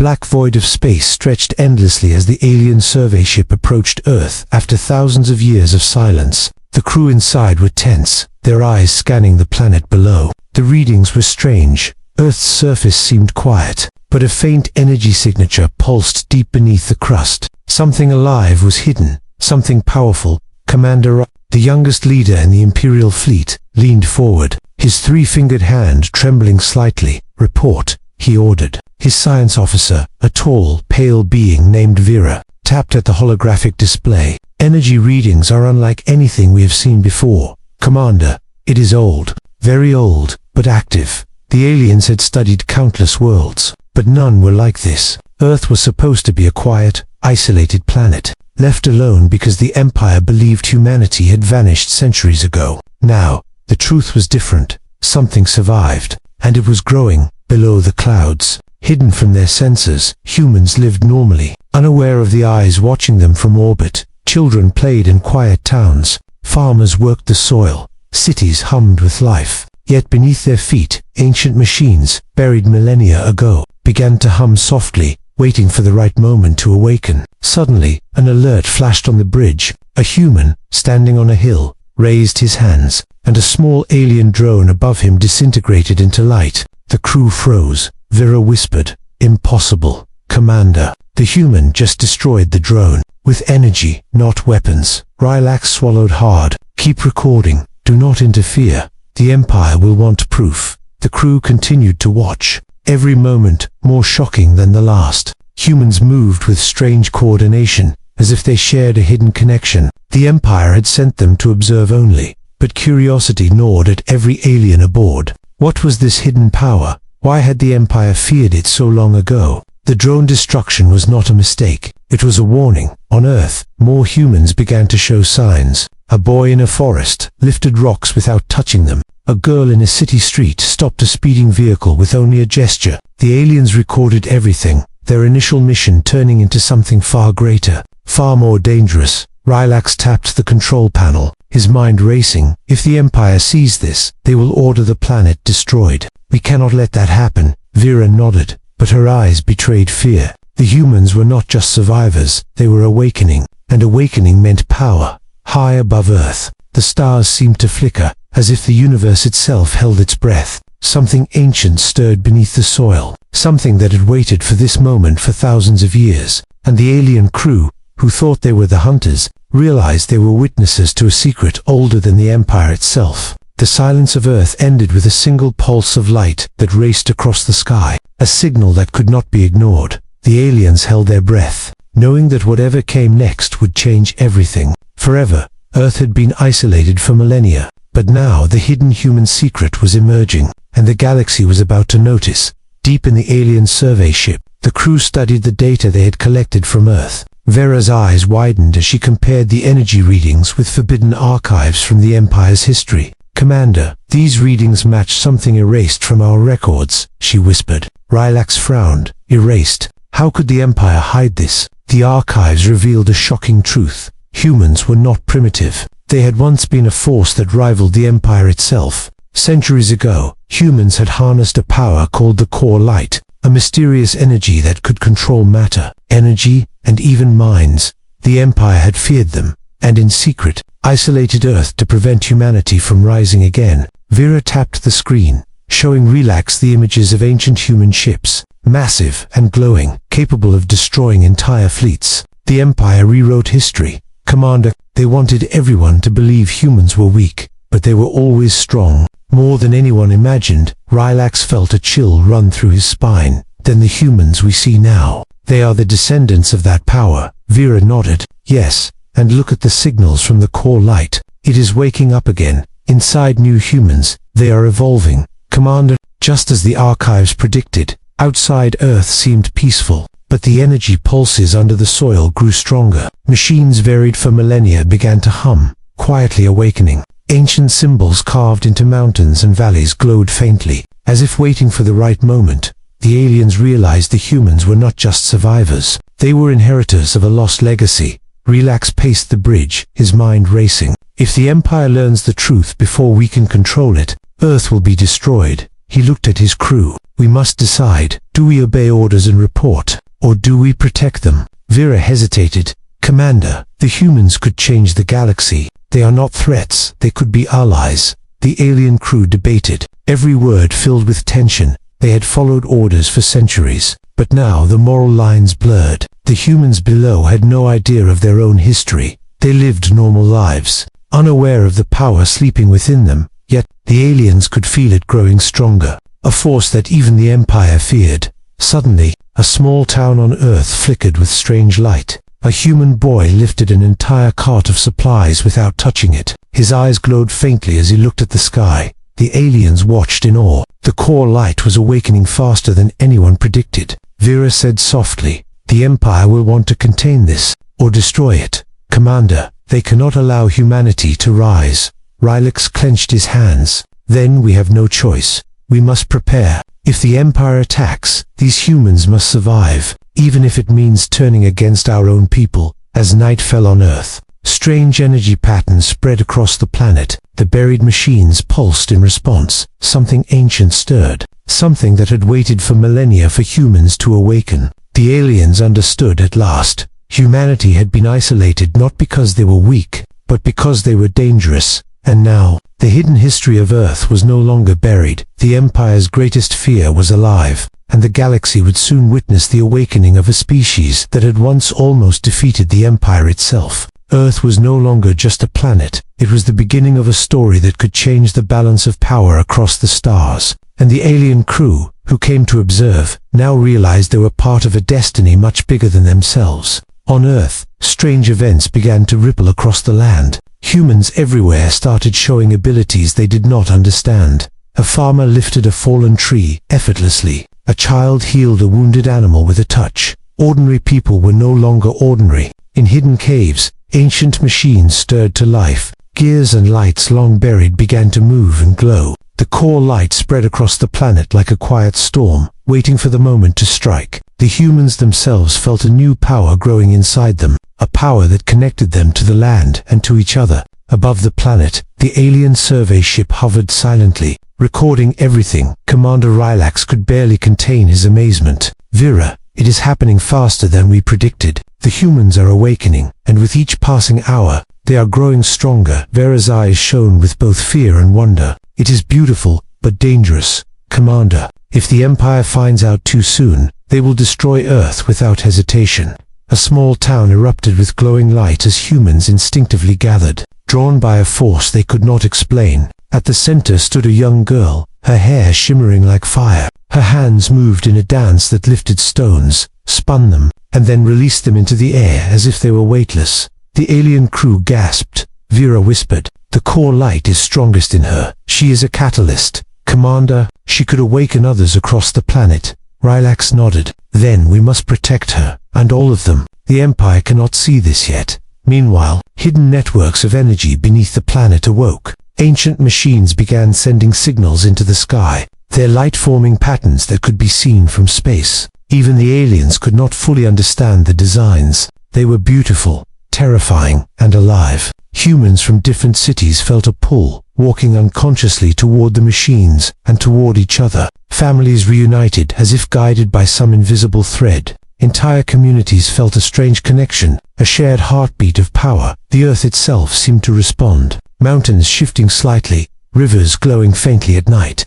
black void of space stretched endlessly as the alien survey ship approached Earth after thousands of years of silence. The crew inside were tense, their eyes scanning the planet below. The readings were strange. Earth's surface seemed quiet, but a faint energy signature pulsed deep beneath the crust. Something alive was hidden, something powerful. Commander, the youngest leader in the Imperial fleet, leaned forward, his three-fingered hand trembling slightly. "Report," he ordered. His science officer, a tall, pale being named Vera, tapped at the holographic display. "Energy readings are unlike anything we have seen before. Commander, it is old, very old, but active." The aliens had studied countless worlds, but none were like this. Earth was supposed to be a quiet, isolated planet, left alone because the Empire believed humanity had vanished centuries ago. Now, the truth was different. Something survived, and it was growing, below the clouds. Hidden from their senses, humans lived normally, unaware of the eyes watching them from orbit. Children played in quiet towns, farmers worked the soil, cities hummed with life. Yet beneath their feet, ancient machines, buried millennia ago, began to hum softly, waiting for the right moment to awaken. Suddenly, an alert flashed on the bridge. A human, standing on a hill, raised his hands, and a small alien drone above him disintegrated into light. The crew froze. Vera whispered, "Impossible, Commander. The human just destroyed the drone. With energy, not weapons." Relax swallowed hard. "Keep recording. Do not interfere. The Empire will want proof." The crew continued to watch, every moment more shocking than the last. Humans moved with strange coordination, as if they shared a hidden connection. The Empire had sent them to observe only, but curiosity gnawed at every alien aboard. What was this hidden power? Why had the Empire feared it so long ago? The drone destruction was not a mistake. It was a warning. On Earth, more humans began to show signs. A boy in a forest lifted rocks without touching them. A girl in a city street stopped a speeding vehicle with only a gesture. The aliens recorded everything, their initial mission turning into something far greater, far more dangerous. Relax tapped the control panel, his mind racing. If the Empire sees this, they will order the planet destroyed. "We cannot let that happen." Vera nodded, but her eyes betrayed fear. The humans were not just survivors, they were awakening, and awakening meant power. High above Earth, the stars seemed to flicker, as if the universe itself held its breath. Something ancient stirred beneath the soil, something that had waited for this moment for thousands of years. And the alien crew, who thought they were the hunters, realized they were witnesses to a secret older than the Empire itself. The silence of Earth ended with a single pulse of light that raced across the sky, a signal that could not be ignored. The aliens held their breath, knowing that whatever came next would change everything. Forever, Earth had been isolated for millennia, but now the hidden human secret was emerging, and the galaxy was about to notice. Deep in the alien survey ship, the crew studied the data they had collected from Earth. Vera's eyes widened as she compared the energy readings with forbidden archives from the Empire's history. "Commander, these readings match something erased from our records," she whispered. Relax frowned. "Erased? How could the Empire hide this?" The archives revealed a shocking truth. Humans were not primitive. They had once been a force that rivaled the Empire itself. Centuries ago, humans had harnessed a power called the core light, a mysterious energy that could control matter, energy, and even minds. The Empire had feared them, and in secret, isolated Earth to prevent humanity from rising again. Vera tapped the screen, showing Relax the images of ancient human ships, massive and glowing, capable of destroying entire fleets. The Empire rewrote history. "Commander, they wanted everyone to believe humans were weak, but they were always strong, more than anyone imagined." Relax felt a chill run through his spine. "Then the humans we see now, they are the descendants of that power." Vera nodded. "Yes, and look at the signals from the core light. It is waking up again. Inside new humans, they are evolving." "Commander," just as the archives predicted, outside Earth seemed peaceful, but the energy pulses under the soil grew stronger. Machines varied for millennia began to hum, quietly awakening. Ancient symbols carved into mountains and valleys glowed faintly, as if waiting for the right moment. The aliens realized the humans were not just survivors. They were inheritors of a lost legacy. Relax paced the bridge, his mind racing. "If the Empire learns the truth before we can control it, Earth will be destroyed. He looked at his crew. "We must decide. Do we obey orders and report, or do we protect them?" Vera hesitated. "Commander, the humans could change the galaxy. They are not threats, they could be allies." The alien crew debated, every word filled with tension. They had followed orders for centuries, but now the moral lines blurred. The humans below had no idea of their own history. They lived normal lives, unaware of the power sleeping within them, yet the aliens could feel it growing stronger, a force that even the Empire feared. Suddenly, a small town on Earth flickered with strange light. A human boy lifted an entire cart of supplies without touching it. His eyes glowed faintly as he looked at the sky. The aliens watched in awe. The core light was awakening faster than anyone predicted. Vera said softly, "The Empire will want to contain this, or destroy it. Commander, they cannot allow humanity to rise." Relic clenched his hands. "Then we have no choice. We must prepare. If the Empire attacks, these humans must survive, even if it means turning against our own people." As night fell on Earth, strange energy patterns spread across the planet. The buried machines pulsed in response. Something ancient stirred, something that had waited for millennia for humans to awaken. The aliens understood at last. Humanity had been isolated not because they were weak, but because they were dangerous. And now, the hidden history of Earth was no longer buried. The Empire's greatest fear was alive, and the galaxy would soon witness the awakening of a species that had once almost defeated the Empire itself. Earth was no longer just a planet. It was the beginning of a story that could change the balance of power across the stars. And the alien crew, who came to observe, now realized they were part of a destiny much bigger than themselves. On Earth, strange events began to ripple across the land. Humans everywhere started showing abilities they did not understand. A farmer lifted a fallen tree effortlessly. A child healed a wounded animal with a touch. Ordinary people were no longer ordinary. In hidden caves, ancient machines stirred to life. Gears and lights long buried began to move and glow. The core light spread across the planet like a quiet storm, waiting for the moment to strike. The humans themselves felt a new power growing inside them, a power that connected them to the land and to each other. Above the planet, the alien survey ship hovered silently, recording everything. Commander Relic could barely contain his amazement. "Vera, it is happening faster than we predicted. The humans are awakening, and with each passing hour, they are growing stronger." Vera's eyes shone with both fear and wonder. "It is beautiful, but dangerous. Commander, if the Empire finds out too soon, they will destroy Earth without hesitation." A small town erupted with glowing light as humans instinctively gathered, drawn by a force they could not explain. At the center stood a young girl, her hair shimmering like fire. Her hands moved in a dance that lifted stones, spun them, and then released them into the air as if they were weightless. The alien crew gasped. Vera whispered, "The core light is strongest in her. She is a catalyst. Commander, she could awaken others across the planet." Relic nodded. "Then we must protect her, and all of them. The Empire cannot see this yet." Meanwhile, hidden networks of energy beneath the planet awoke. Ancient machines began sending signals into the sky, their light-forming patterns that could be seen from space. Even the aliens could not fully understand the designs. They were beautiful, terrifying, and alive. Humans from different cities felt a pull, walking unconsciously toward the machines and toward each other. Families reunited as if guided by some invisible thread. Entire communities felt a strange connection, a shared heartbeat of power. The Earth itself seemed to respond. Mountains shifting slightly, rivers glowing faintly at night.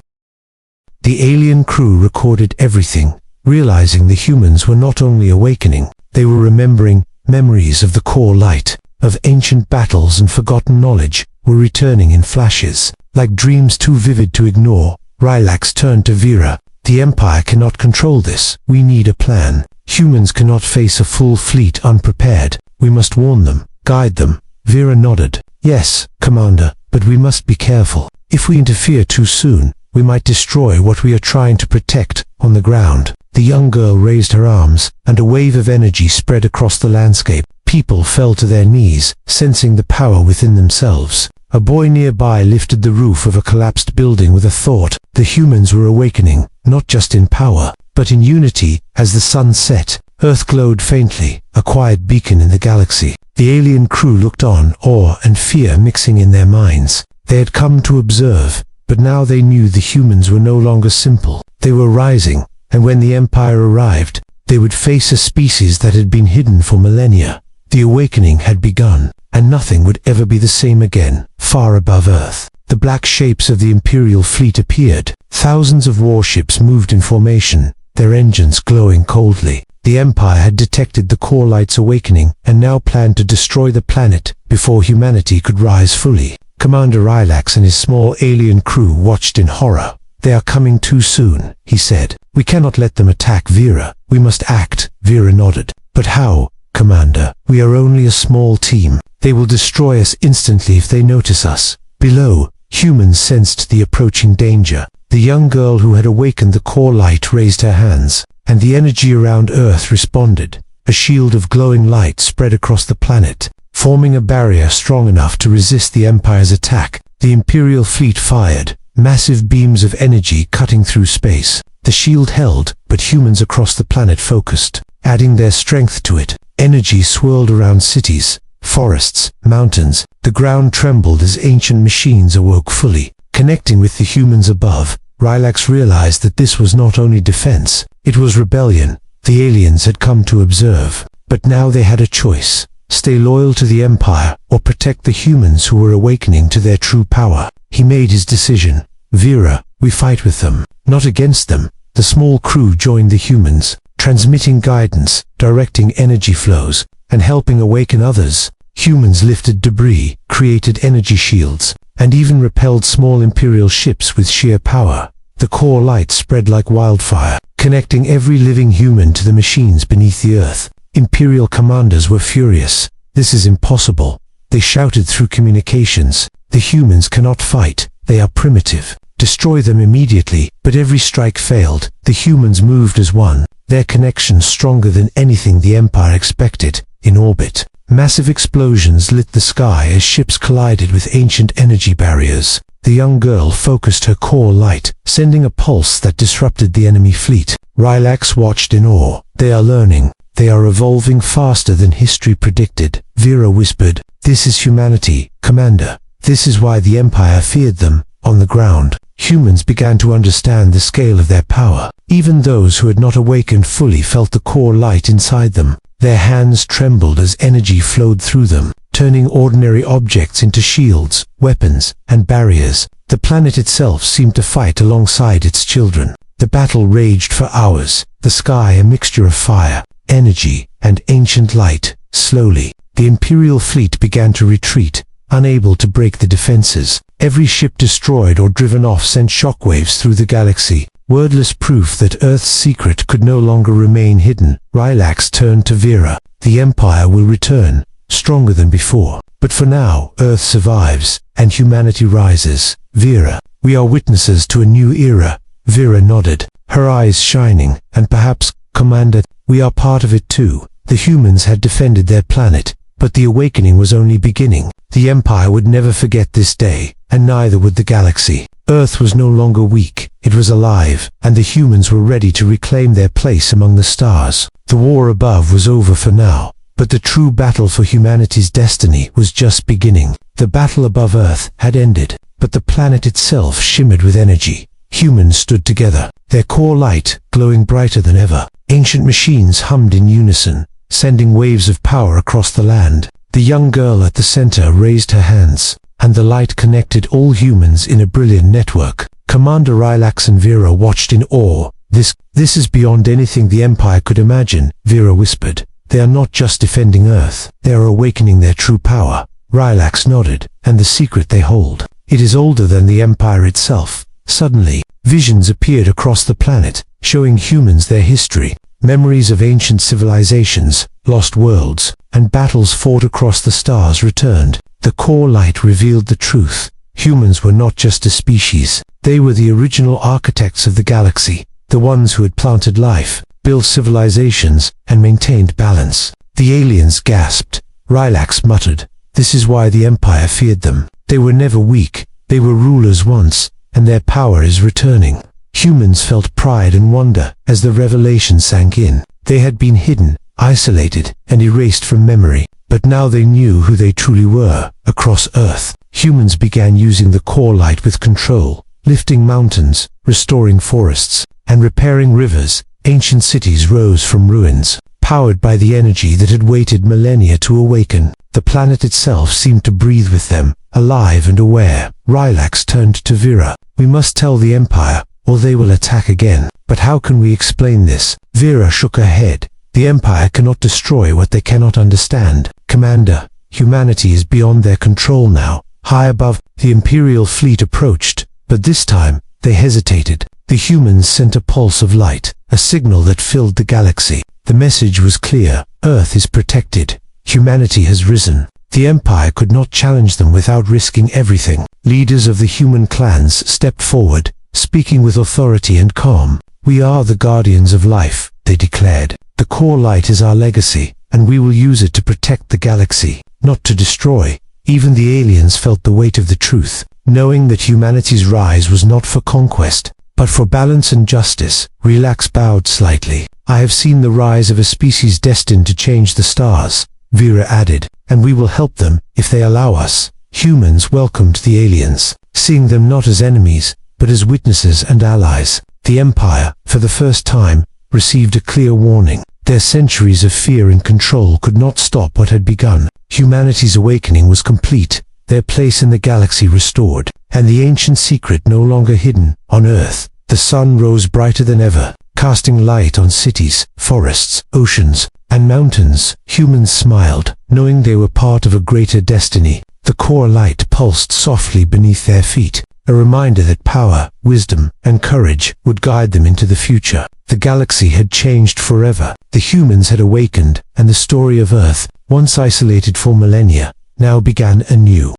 The alien crew recorded everything, realizing the humans were not only awakening, they were remembering. Memories of the core light, of ancient battles and forgotten knowledge, were returning in flashes, like dreams too vivid to ignore. Relic turned to Vera. "The Empire cannot control this. We need a plan. Humans cannot face a full fleet unprepared. We must warn them, guide them." Vera nodded. "Yes, Commander, but we must be careful. If we interfere too soon, we might destroy what we are trying to protect." On the ground, the young girl raised her arms, and a wave of energy spread across the landscape. People fell to their knees, sensing the power within themselves. A boy nearby lifted the roof of a collapsed building with a thought. The humans were awakening, not just in power, but in unity. As the sun set, Earth glowed faintly, a quiet beacon in the galaxy. The alien crew looked on, awe and fear mixing in their minds. They had come to observe, But now they knew the humans were no longer simple. They were rising, and when the Empire arrived, they would face a species that had been hidden for millennia. The awakening had begun, and nothing would ever be the same again. Far above Earth, the black shapes of the Imperial fleet appeared. Thousands of warships moved in formation, their engines glowing coldly. The Empire had detected the core light's awakening and now planned to destroy the planet before humanity could rise fully. Commander Rylax and his small alien crew watched in horror. "They are coming too soon," he said. "We cannot let them attack Vera. We must act." Vera nodded. "But how, Commander? We are only a small team. They will destroy us instantly if they notice us." Below, humans sensed the approaching danger. The young girl who had awakened the core light raised her hands, and the energy around Earth responded. A shield of glowing light spread across the planet, forming a barrier strong enough to resist the Empire's attack. The Imperial fleet fired, massive beams of energy cutting through space. The shield held, but humans across the planet focused, adding their strength to it. Energy swirled around cities, forests, mountains. The ground trembled as ancient machines awoke fully. Connecting with the humans above, Rylax realized that this was not only defense, it was rebellion. The aliens had come to observe, but now they had a choice: stay loyal to the Empire or protect the humans who were awakening to their true power. He made his decision. "Vera, we fight with them, not against them." The small crew joined the humans, transmitting guidance, directing energy flows, and helping awaken others. Humans lifted debris, created energy shields, and even repelled small Imperial ships with sheer power. The core light spread like wildfire, connecting every living human to the machines beneath the Earth. Imperial commanders were furious. "This is impossible," they shouted through communications. "The humans cannot fight. They are primitive. Destroy them immediately." But every strike failed. The humans moved as one, their connection stronger than anything the Empire expected. In orbit, massive explosions lit the sky as ships collided with ancient energy barriers. The young girl focused her core light, sending a pulse that disrupted the enemy fleet. Rylax watched in awe. "They are learning. They are evolving faster than history predicted." Vera whispered, "This is humanity, Commander. This is why the Empire feared them." On the ground, humans began to understand the scale of their power. Even those who had not awakened fully felt the core light inside them. Their hands trembled as energy flowed through them, turning ordinary objects into shields, weapons, and barriers. The planet itself seemed to fight alongside its children. The battle raged for hours, the sky a mixture of fire, energy, and ancient light. Slowly, the Imperial fleet began to retreat, unable to break the defenses. Every ship destroyed or driven off sent shockwaves through the galaxy, wordless proof that Earth's secret could no longer remain hidden. Rylax turned to Vera. "The Empire will return, stronger than before. But for now, Earth survives, and humanity rises. Vera, we are witnesses to a new era." Vera nodded, her eyes shining. "And perhaps, Commander, we are part of it too." The humans had defended their planet, but the awakening was only beginning. The Empire would never forget this day, and neither would the galaxy. Earth was no longer weak, it was alive, and the humans were ready to reclaim their place among the stars. The war above was over for now, but the true battle for humanity's destiny was just beginning. The battle above Earth had ended, but the planet itself shimmered with energy. Humans stood together, their core light glowing brighter than ever. Ancient machines hummed in unison, sending waves of power across the land. The young girl at the center raised her hands, and the light connected all humans in a brilliant network. Commander Rylax and Vera watched in awe. This is beyond anything the Empire could imagine," Vera whispered. "They are not just defending Earth, they are awakening their true power." Rylax nodded. "And the secret they hold, it is older than the Empire itself." Suddenly, visions appeared across the planet, showing humans their history. Memories of ancient civilizations, lost worlds, and battles fought across the stars returned. The core light revealed the truth. Humans were not just a species. They were the original architects of the galaxy, the ones who had planted life, built civilizations, and maintained balance. The aliens gasped. Rylax muttered, "This is why the Empire feared them. They were never weak. They were rulers once, and their power is returning." Humans felt pride and wonder as the revelation sank in. They had been hidden, isolated, and erased from memory, but now they knew who they truly were. Across Earth, humans began using the core light with control. lifting mountains, restoring forests, and repairing rivers. Ancient cities rose from ruins, powered by the energy that had waited millennia to awaken. The planet itself seemed to breathe with them, alive and aware. Rylax turned to Vera. "We must tell the Empire, or they will attack again." "But how can we explain this?" Vera shook her head. "The Empire cannot destroy what they cannot understand. Commander, humanity is beyond their control now." High above, the Imperial fleet approached, but this time, they hesitated. The humans sent a pulse of light, a signal that filled the galaxy. The message was clear: Earth is protected. Humanity has risen. The Empire could not challenge them without risking everything. Leaders of the human clans stepped forward, speaking with authority and calm. "We are the guardians of life," they declared. "The core light is our legacy, and we will use it to protect the galaxy, not to destroy." Even the aliens felt the weight of the truth, knowing that humanity's rise was not for conquest, but for balance and justice. Relax bowed slightly. "I have seen the rise of a species destined to change the stars," Vera added, "and we will help them, if they allow us." Humans welcomed the aliens, seeing them not as enemies, but as witnesses and allies. The Empire, for the first time, received a clear warning. Their centuries of fear and control could not stop what had begun. Humanity's awakening was complete, their place in the galaxy restored, and the ancient secret no longer hidden. On Earth, the sun rose brighter than ever, casting light on cities, forests, oceans, and mountains. Humans smiled, knowing they were part of a greater destiny. The core light pulsed softly beneath their feet, a reminder that power, wisdom, and courage would guide them into the future. The galaxy had changed forever. The humans had awakened, and the story of Earth, once isolated for millennia, now began anew.